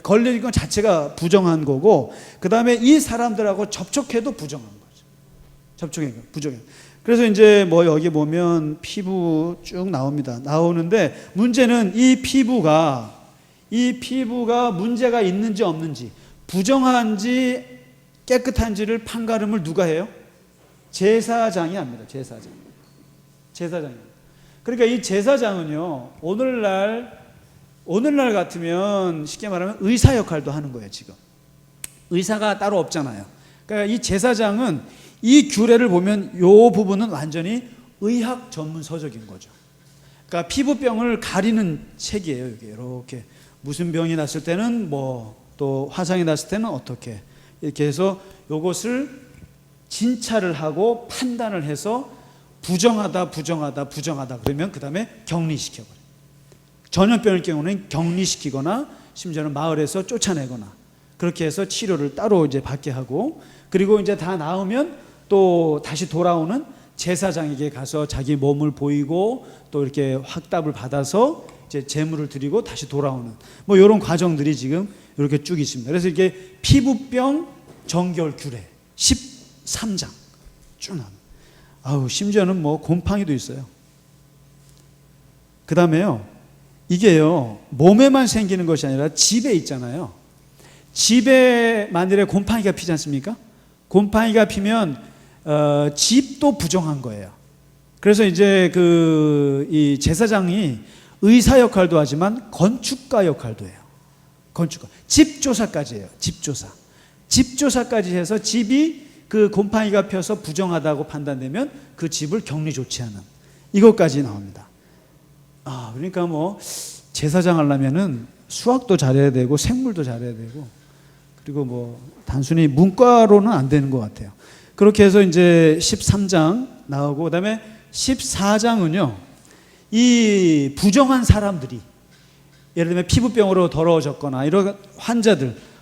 걸린 것 자체가 부정한 거고, 그 다음에 이 사람들하고 접촉해도 부정한 거죠. 접촉해, 부정해. 그래서 이제 뭐 여기 보면 피부 쭉 나옵니다. 나오는데 문제는 이 피부가 문제가 있는지 없는지, 부정한지 깨끗한지를 판가름을 누가 해요? 제사장이 합니다. 제사장이. 그러니까 이 제사장은요, 오늘날 같으면 쉽게 말하면 의사 역할도 하는 거예요. 지금 의사가 따로 없잖아요. 그러니까 이 제사장은 이 규례를 보면 이 부분은 완전히 의학 전문 서적인 거죠. 그러니까 피부병을 가리는 책이에요. 이게 이렇게 무슨 병이 났을 때는 뭐, 또 화상이 났을 때는 어떻게, 이렇게 해서 이것을 진찰을 하고 판단을 해서 부정하다 그러면 그 다음에 격리시켜버려요. 전염병일 경우는 격리시키거나 심지어는 마을에서 쫓아내거나 그렇게 해서 치료를 따로 이제 받게 하고, 그리고 이제 다 나으면 또 다시 돌아오는 제사장에게 가서 자기 몸을 보이고 또 이렇게 확답을 받아서 이제 제물을 드리고 다시 돌아오는 뭐 이런 과정들이 지금 이렇게 쭉 있습니다. 그래서 이게 피부병 정결 규례 13장 쭉 나옵니다. 아우, 심지어는 뭐 곰팡이도 있어요. 그 다음에요, 이게요 몸에만 생기는 것이 아니라 집에 있잖아요. 집에 만일에 곰팡이가 피지 않습니까? 곰팡이가 피면 집도 부정한 거예요. 그래서 이제 이 제사장이 의사 역할도 하지만 건축가 역할도 해요. 건축가. 집조사까지 해요. 집조사까지 해서 집이 그 곰팡이가 펴서 부정하다고 판단되면 그 집을 격리 조치하는 이것까지 나옵니다. 그러니까 뭐 제사장 하려면은 수학도 잘해야 되고 생물도 잘해야 되고, 그리고 뭐 단순히 문과로는 안 되는 것 같아요. 그렇게 해서 이제 13장 나오고, 그다음에 14장은요, 이 부정한 사람들이, 예를 들면 피부병으로 더러워졌거나 이런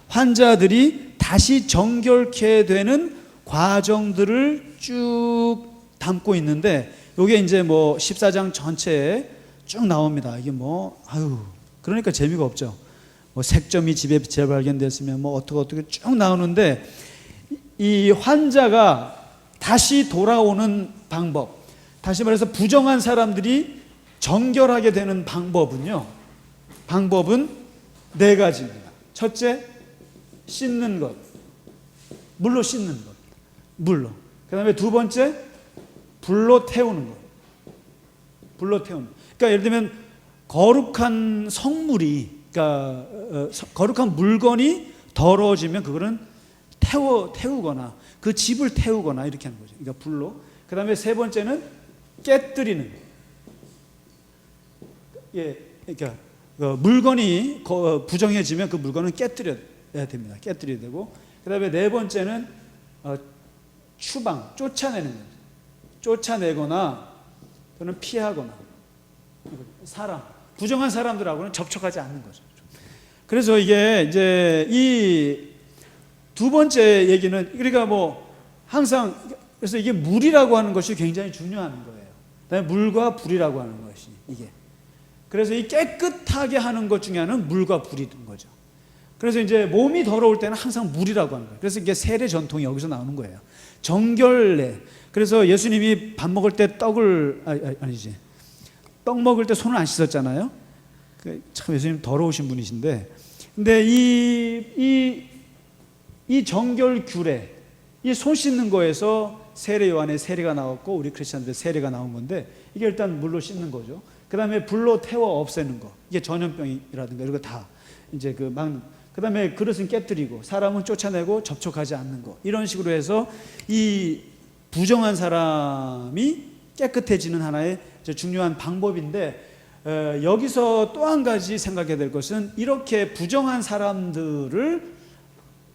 환자들이 다시 정결케 되는 과정들을 쭉 담고 있는데, 요게 이제 뭐 14장 전체에 쭉 나옵니다. 이게 그러니까 재미가 없죠. 뭐 색점이 집에 재발견됐으면 뭐 어떻게 쭉 나오는데, 이 환자가 다시 돌아오는 방법, 다시 말해서 부정한 사람들이 정결하게 되는 방법은 네 가지입니다. 첫째, 씻는 것, 물로 씻는 것, 물로. 그 다음에 두 번째, 불로 태우는 것, 불로 태우는 것. 그러니까 예를 들면 거룩한 성물이, 그러니까 거룩한 물건이 더러워지면 그거는 태우거나 그 집을 태우거나 이렇게 하는 거죠. 그러니까 불로. 그 다음에 세 번째는 깨뜨리는. 그러니까 물건이 부정해지면 그 물건은 깨뜨려야 됩니다. 깨뜨려야 되고. 그 다음에 네 번째는 추방, 쫓아내는 거죠. 쫓아내거나 또는 피하거나. 부정한 사람들하고는 접촉하지 않는 거죠. 그래서 이게 이제 이 두 번째 얘기는, 그러니까 뭐 항상, 그래서 이게 물이라고 하는 것이 굉장히 중요한 거예요. 그다음에 물과 불이라고 하는 것이 이게. 그래서 이 깨끗하게 하는 것 중에 하나는 물과 불인 거죠. 그래서 이제 몸이 더러울 때는 항상 물이라고 하는 거예요. 그래서 이게 세례 전통이 여기서 나오는 거예요. 정결례. 그래서 예수님이 밥 먹을 때 떡 먹을 때 손을 안 씻었잖아요. 참 예수님 더러우신 분이신데, 근데 이 정결 규례, 이 손 씻는 거에서 세례 요한의 세례가 나왔고 우리 크리스천들의 세례가 나온 건데, 이게 일단 물로 씻는 거죠. 그 다음에 불로 태워 없애는 거, 이게 전염병이라든가 이런 거 다 이제 막는. 그 다음에 그릇은 깨뜨리고 사람은 쫓아내고 접촉하지 않는 거, 이런 식으로 해서 이 부정한 사람이 깨끗해지는 하나의 중요한 방법인데, 여기서 또 한 가지 생각해야 될 것은, 이렇게 부정한 사람들을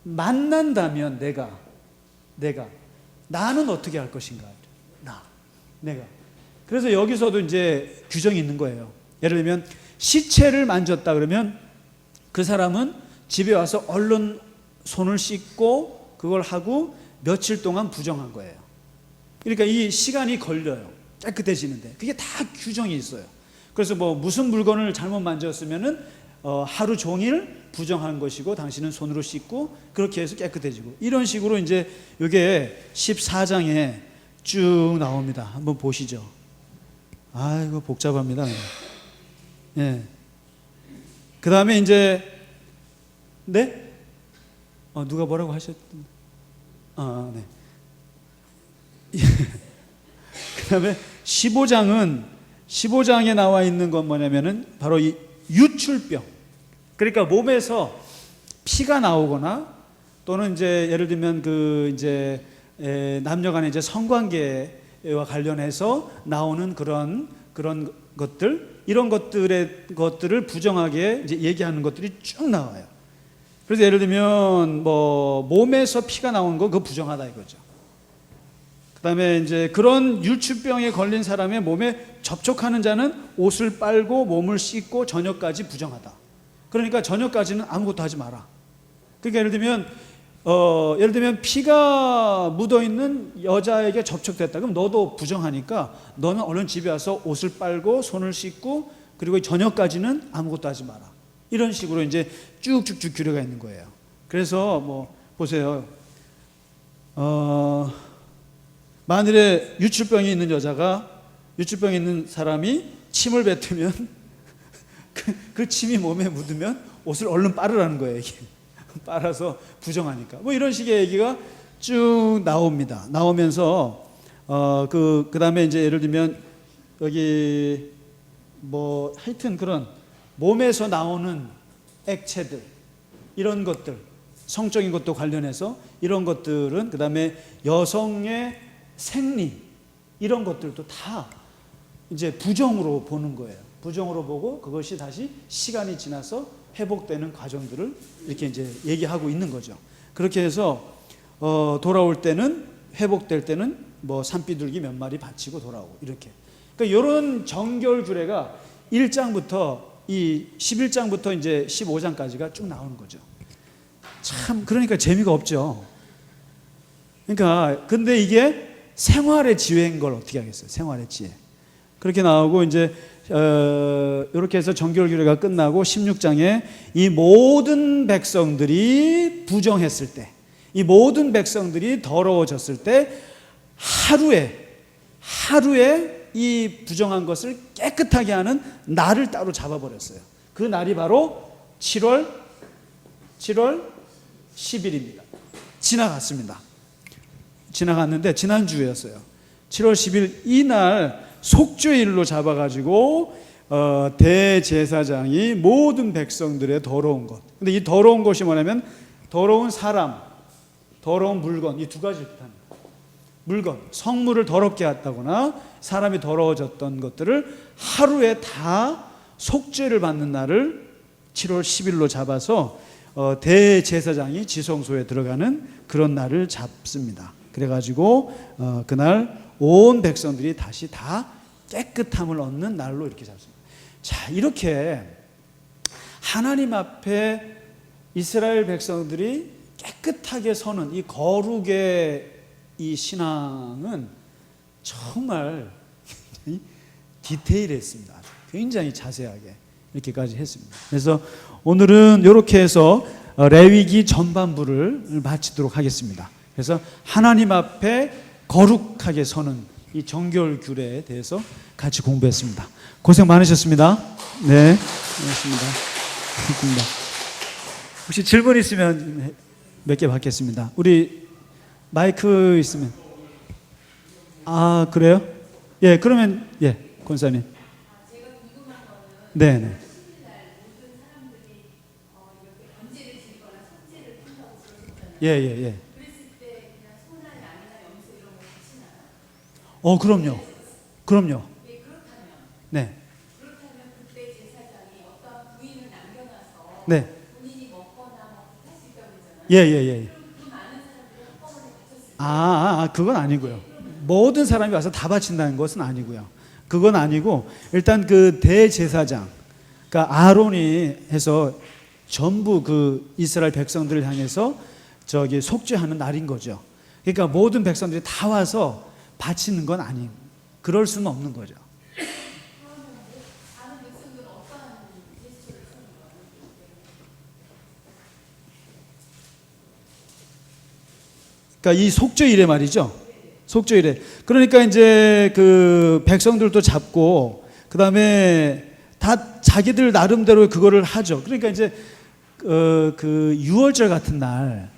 만난다면 나는 어떻게 할 것인가. 내가. 그래서 여기서도 이제 규정이 있는 거예요. 예를 들면 시체를 만졌다 그러면 그 사람은 집에 와서 얼른 손을 씻고 그걸 하고 며칠 동안 부정한 거예요. 그러니까 이 시간이 걸려요. 깨끗해지는데. 그게 다 규정이 있어요. 그래서 뭐 무슨 물건을 잘못 만졌으면은 하루 종일 부정한 것이고 당신은 손으로 씻고 그렇게 해서 깨끗해지고, 이런 식으로 이제 이게 14장에 쭉 나옵니다. 한번 보시죠. 이거 복잡합니다. 예. 그 다음에 이제 네? 누가 뭐라고 하셨던? 네. 그 다음에 15장에 나와 있는 건 뭐냐면은 바로 이 유출병. 그러니까 몸에서 피가 나오거나 또는 이제 예를 들면 남녀간의 이제 성관계와 관련해서 나오는 그런 것들, 이런 것들을 부정하게 이제 얘기하는 것들이 쭉 나와요. 그래서 예를 들면 뭐 몸에서 피가 나오는 거, 그거 부정하다 이거죠. 그다음에 이제 그런 유출병에 걸린 사람의 몸에 접촉하는 자는 옷을 빨고 몸을 씻고 저녁까지 부정하다. 그러니까 저녁까지는 아무것도 하지 마라. 그러니까 예를 들면 피가 묻어 있는 여자에게 접촉됐다. 그럼 너도 부정하니까 너는 얼른 집에 와서 옷을 빨고 손을 씻고 그리고 저녁까지는 아무것도 하지 마라. 이런 식으로 이제 쭉쭉쭉 규례가 있는 거예요. 그래서 뭐 보세요. 만일에 유출병이 있는 사람이 침을 뱉으면 그 침이 몸에 묻으면 옷을 얼른 빨으라는 거예요. 이게. 빨아서 부정하니까. 뭐 이런 식의 얘기가 쭉 나옵니다. 나오면서 그 다음에 이제 예를 들면 여기 뭐 하여튼 그런 몸에서 나오는 액체들, 이런 것들, 성적인 것도 관련해서 이런 것들은, 그 다음에 여성의 생리, 이런 것들도 다 이제 부정으로 보는 거예요. 부정으로 보고 그것이 다시 시간이 지나서 회복되는 과정들을 이렇게 이제 얘기하고 있는 거죠. 그렇게 해서 돌아올 때는, 회복될 때는 뭐 산비둘기 몇 마리 바치고 돌아오고 이렇게. 그러니까 이런 정결 규례가 1장부터 이 11장부터 이제 15장까지가 쭉 나오는 거죠. 참 그러니까 재미가 없죠. 그러니까 근데 이게 생활의 지혜인 걸 어떻게 하겠어요? 생활의 지혜. 그렇게 나오고 이제 이렇게 해서 정결 규례가 끝나고 16장에 이 모든 백성들이 부정했을 때, 이 모든 백성들이 더러워졌을 때 하루에 이 부정한 것을 깨끗하게 하는 날을 따로 잡아버렸어요. 그 날이 바로 7월 10일입니다. 지나갔는데 지난주였어요. 7월 10일 이날 속죄일로 잡아가지고 대제사장이 모든 백성들의 더러운 것. 근데 이 더러운 것이 뭐냐면 더러운 사람, 더러운 물건, 이 두 가지를 뜻합니다. 물건, 성물을 더럽게 했다거나 사람이 더러워졌던 것들을 하루에 다 속죄를 받는 날을 7월 10일로 잡아서 대제사장이 지성소에 들어가는 그런 날을 잡습니다. 그래가지고 그날 온 백성들이 다시 다 깨끗함을 얻는 날로 이렇게 잡습니다. 자, 이렇게 하나님 앞에 이스라엘 백성들이 깨끗하게 서는 이 거룩의 이 신앙은 정말 굉장히 디테일했습니다. 굉장히 자세하게 이렇게까지 했습니다. 그래서 오늘은 이렇게 해서 레위기 전반부를 마치도록 하겠습니다. 그래서 하나님 앞에 거룩하게 서는 이 정결 규례에 대해서 같이 공부했습니다. 고생 많으셨습니다. 네, 고맙습니다. 혹시 질문 있으면 몇 개 받겠습니다. 우리 마이크 있으면. 아, 그래요? 예, 그러면 예, 권사님. 제가 궁금한 거는 네. 날 모든 사람들이 이렇게 번제를 드리거나 속죄를 한다고 그러셨잖아요. 예. 그랬을 때 그냥 소나 양이나 염소 이런 거 바치나요? 그럼요. 예, 그렇다면 네. 그때 제사장이 어떤 부인을 남겨놔서 네. 본인이 먹거나 뭐 할 수 있다고 그러잖아요. 예. 그럼 그 많은 사람들이 한꺼번에 바쳤을 때 그건 아니고요. 모든 사람이 와서 다 바친다는 것은 아니고요. 그건 아니고 일단 그 대제사장, 그러니까 아론이 해서 전부 그 이스라엘 백성들을 향해서 저기 속죄하는 날인 거죠. 그러니까 모든 백성들이 다 와서 바치는 건 아닌, 그럴 수는 없는 거죠. 다른 백성들은 어떠한 제스처를 쓰는 거예요? 그러니까 이 속죄일에 말이죠. 속죄일에. 그러니까 이제 그 백성들도 잡고 그다음에 다 자기들 나름대로 그거를 하죠. 그러니까 이제 그 유월절 같은 날,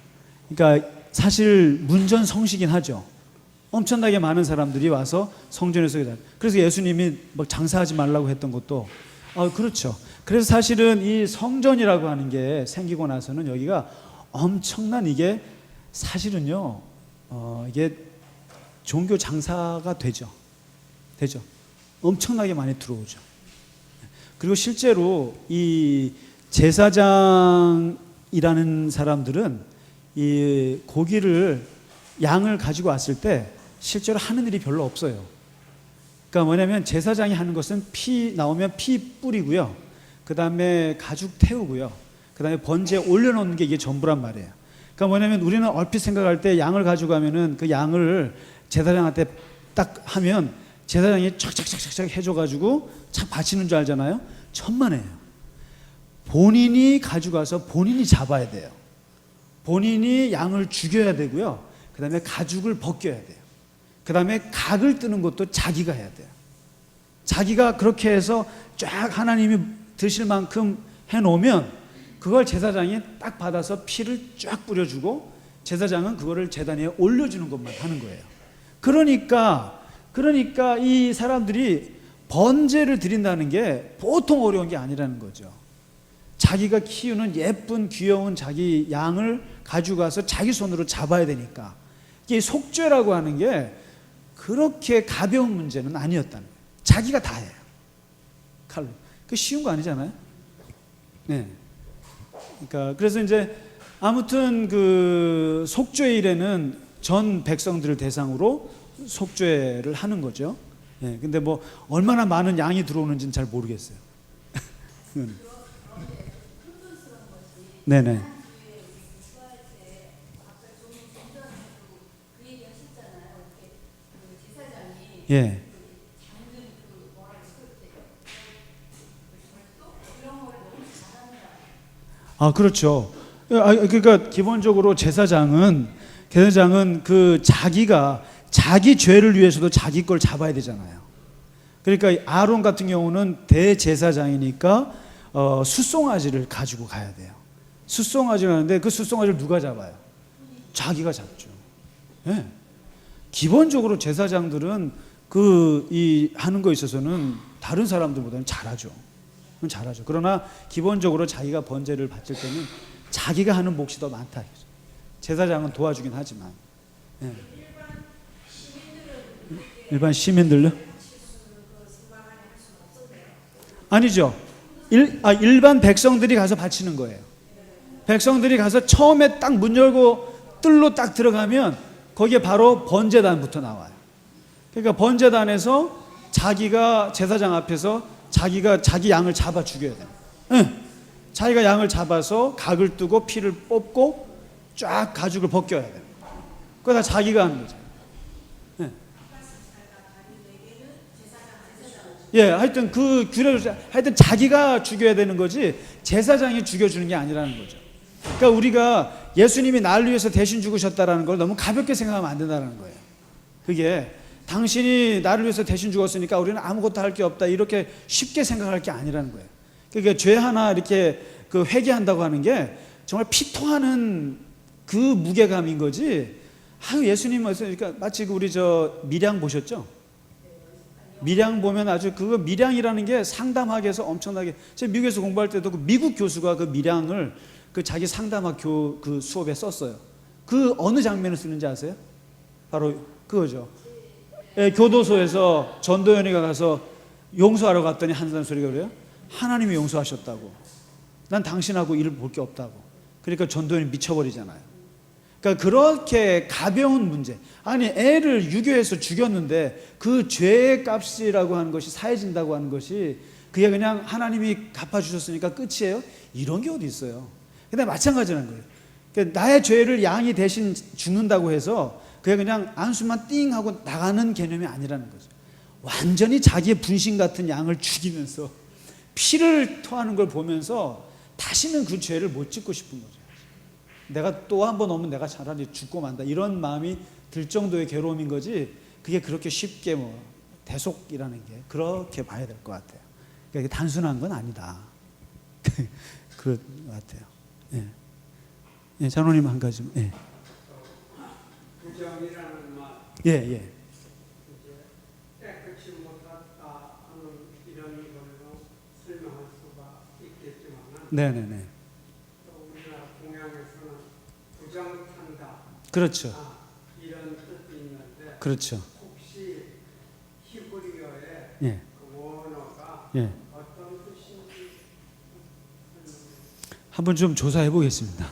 그러니까 사실 문전성시긴 하죠. 엄청나게 많은 사람들이 와서 성전에서 그래서 예수님이 막 장사하지 말라고 했던 것도 그렇죠. 그래서 사실은 이 성전이라고 하는 게 생기고 나서는 여기가 엄청난 이게 사실은요 이게 종교 장사가 되죠. 엄청나게 많이 들어오죠. 그리고 실제로 이 제사장이라는 사람들은 이 고기를 양을 가지고 왔을 때 실제로 하는 일이 별로 없어요. 그러니까 뭐냐면 제사장이 하는 것은 피 나오면 피 뿌리고요. 그 다음에 가죽 태우고요. 그 다음에 번제에 올려놓는 게 이게 전부란 말이에요. 그러니까 뭐냐면 우리는 얼핏 생각할 때 양을 가져가면은 그 양을 제사장한테 딱 하면 제사장이 착착착착 해줘가지고 착 바치는 줄 알잖아요. 천만에요. 본인이 가져가서 본인이 잡아야 돼요. 본인이 양을 죽여야 되고요. 그 다음에 가죽을 벗겨야 돼요. 그 다음에 각을 뜨는 것도 자기가 해야 돼요. 자기가 그렇게 해서 쫙 하나님이 드실 만큼 해놓으면 그걸 제사장이 딱 받아서 피를 쫙 뿌려주고 제사장은 그거를 제단 위에 올려주는 것만 하는 거예요. 그러니까 이 사람들이 번제를 드린다는 게 보통 어려운 게 아니라는 거죠. 자기가 키우는 예쁜 귀여운 자기 양을 가져가서 자기 손으로 잡아야 되니까 이게 속죄라고 하는 게 그렇게 가벼운 문제는 아니었다는 거예요. 자기가 다 해요. 칼로. 그 쉬운 거 아니잖아요. 네. 그러니까 그래서 이제 아무튼 그 속죄일에는 전 백성들을 대상으로 속죄를 하는 거죠. 예, 근데 뭐 얼마나 많은 양이 들어오는지는 잘 모르겠어요. 네네. 예. 아, 그렇죠. 그러니까 기본적으로 제사장은 그 자기가 자기 죄를 위해서도 자기 걸 잡아야 되잖아요. 그러니까 아론 같은 경우는 대제사장이니까 숫송아지를 가지고 가야 돼요. 숫송아지를 하는데 그 숫송아지를 누가 잡아요? 자기가 잡죠. 예. 기본적으로 제사장들은 이 하는 거에 있어서는 다른 사람들보다는 잘하죠. 잘하죠. 그러나 기본적으로 자기가 번제를 바칠 때는 자기가 하는 몫이 더 많다. 제사장은 도와주긴 하지만. 예. 일반 시민들요? 아니죠. 일반 백성들이 가서 바치는 거예요. 백성들이 가서 처음에 딱 문 열고 뜰로 딱 들어가면 거기에 바로 번제단부터 나와요. 그러니까 번제단에서 자기가 제사장 앞에서 자기가 자기 양을 잡아 죽여야 돼요. 네. 자기가 양을 잡아서 각을 뜨고 피를 뽑고 쫙 가죽을 벗겨야 돼요. 그거 다 자기가 하는 거죠. 네. 예, 하여튼 그 규례를 하여튼 자기가 죽여야 되는 거지 제사장이 죽여주는 게 아니라는 거죠. 그러니까 우리가 예수님이 나를 위해서 대신 죽으셨다라는 걸 너무 가볍게 생각하면 안 된다는 거예요. 그게 당신이 나를 위해서 대신 죽었으니까 우리는 아무것도 할 게 없다 이렇게 쉽게 생각할 게 아니라는 거예요. 그러니까 죄 하나 이렇게 그 회개한다고 하는 게 정말 피토하는 그 무게감인 거지. 예수님 그러니까 마치 우리 밀양 보셨죠? 밀양 보면 아주 그 밀양이라는 게 상담학에서 엄청나게 제가 미국에서 공부할 때도 그 미국 교수가 그 밀양을 그 자기 상담학 그 수업에 썼어요. 그 어느 장면을 쓰는지 아세요? 바로 그거죠. 예, 교도소에서 전도연이가 가서 용서하러 갔더니 한다는 소리가 그래요. 하나님이 용서하셨다고. 난 당신하고 일을 볼 게 없다고. 그러니까 전도연이 미쳐버리잖아요. 그러니까 그렇게 가벼운 문제. 아니 애를 유교해서 죽였는데 그 죄의 값이라고 하는 것이 사해진다고 하는 것이 그게 그냥 하나님이 갚아주셨으니까 끝이에요? 이런 게 어디 있어요. 근데 마찬가지라는 거예요. 그러니까 나의 죄를 양이 대신 죽는다고 해서 그게 그냥 안수만 띵 하고 나가는 개념이 아니라는 거죠. 완전히 자기의 분신 같은 양을 죽이면서 피를 토하는 걸 보면서 다시는 그 죄를 못 짓고 싶은 거죠. 내가 또 한 번 오면 내가 차라리 죽고 만다 이런 마음이 들 정도의 괴로움인 거지 그게 그렇게 쉽게 대속이라는 게 그렇게 봐야 될 것 같아요. 그러니까 단순한 건 아니다. 그런 것 같아요. 예. 예, 장로님 한 가지. 예. 부정이라는 말. 예, 예. 깨끗이 못했다 하는 이런 걸로 설명할 수가 있겠지만. 네네네. 또 우리나라 동양에서는 부정탄다. 그렇죠. 이런 뜻이 있는데. 그렇죠. 혹시 히브리어의 예. 그 원어가 예. 어떤 뜻인지 한번 좀 조사해 보겠습니다.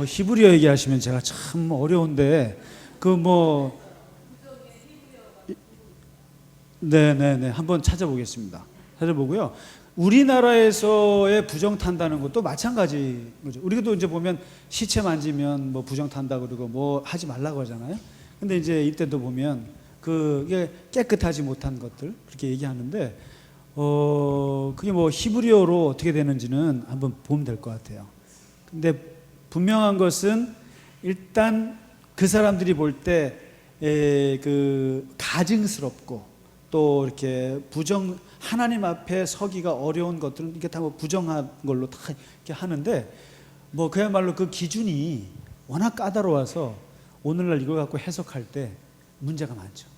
히브리어 얘기하시면 제가 참 어려운데 네네네 한번 찾아보겠습니다. 찾아보고요. 우리나라에서의 부정 탄다는 것도 마찬가지 거죠. 우리도 이제 보면 시체 만지면 부정 탄다 그러고 하지 말라고 하잖아요. 근데 이제 이때도 보면 그게 깨끗하지 못한 것들 그렇게 얘기하는데 그게 히브리어로 어떻게 되는지는 한번 보면 될 것 같아요. 근데 분명한 것은 일단 그 사람들이 볼 때 그 가증스럽고 또 이렇게 하나님 앞에 서기가 어려운 것들은 이게 다 부정한 걸로 다 이렇게 하는데 그야말로 그 기준이 워낙 까다로워서 오늘날 이걸 갖고 해석할 때 문제가 많죠.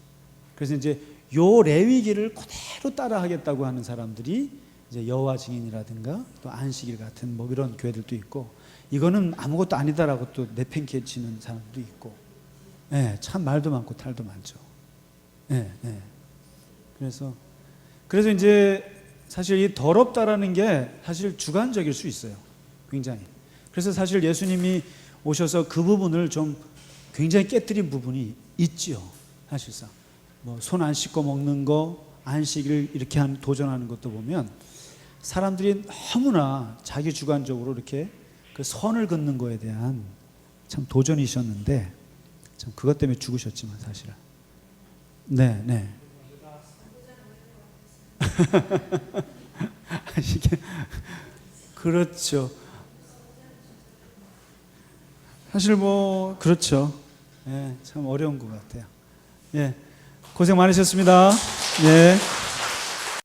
그래서 이제 요 레위기를 그대로 따라하겠다고 하는 사람들이 이제 여호와 증인이라든가 또 안식일 같은 이런 교회들도 있고 이거는 아무것도 아니다라고 또 내팽개치는 사람도 있고, 예, 참 말도 많고 탈도 많죠. 예, 예. 그래서 이제 사실 이 더럽다라는 게 사실 주관적일 수 있어요. 굉장히. 그래서 사실 예수님이 오셔서 그 부분을 좀 굉장히 깨뜨린 부분이 있지요. 사실상 뭐 손 안 씻고 먹는 거, 안식일 이렇게 도전하는 것도 보면 사람들이 너무나 자기 주관적으로 이렇게 그 선을 긋는 거에 대한 참 도전이셨는데 참 그것 때문에 죽으셨지만 사실은 네. 이게 그렇죠. 사실 뭐 그렇죠. 예, 참 어려운 것 같아요. 예, 고생 많으셨습니다. 예.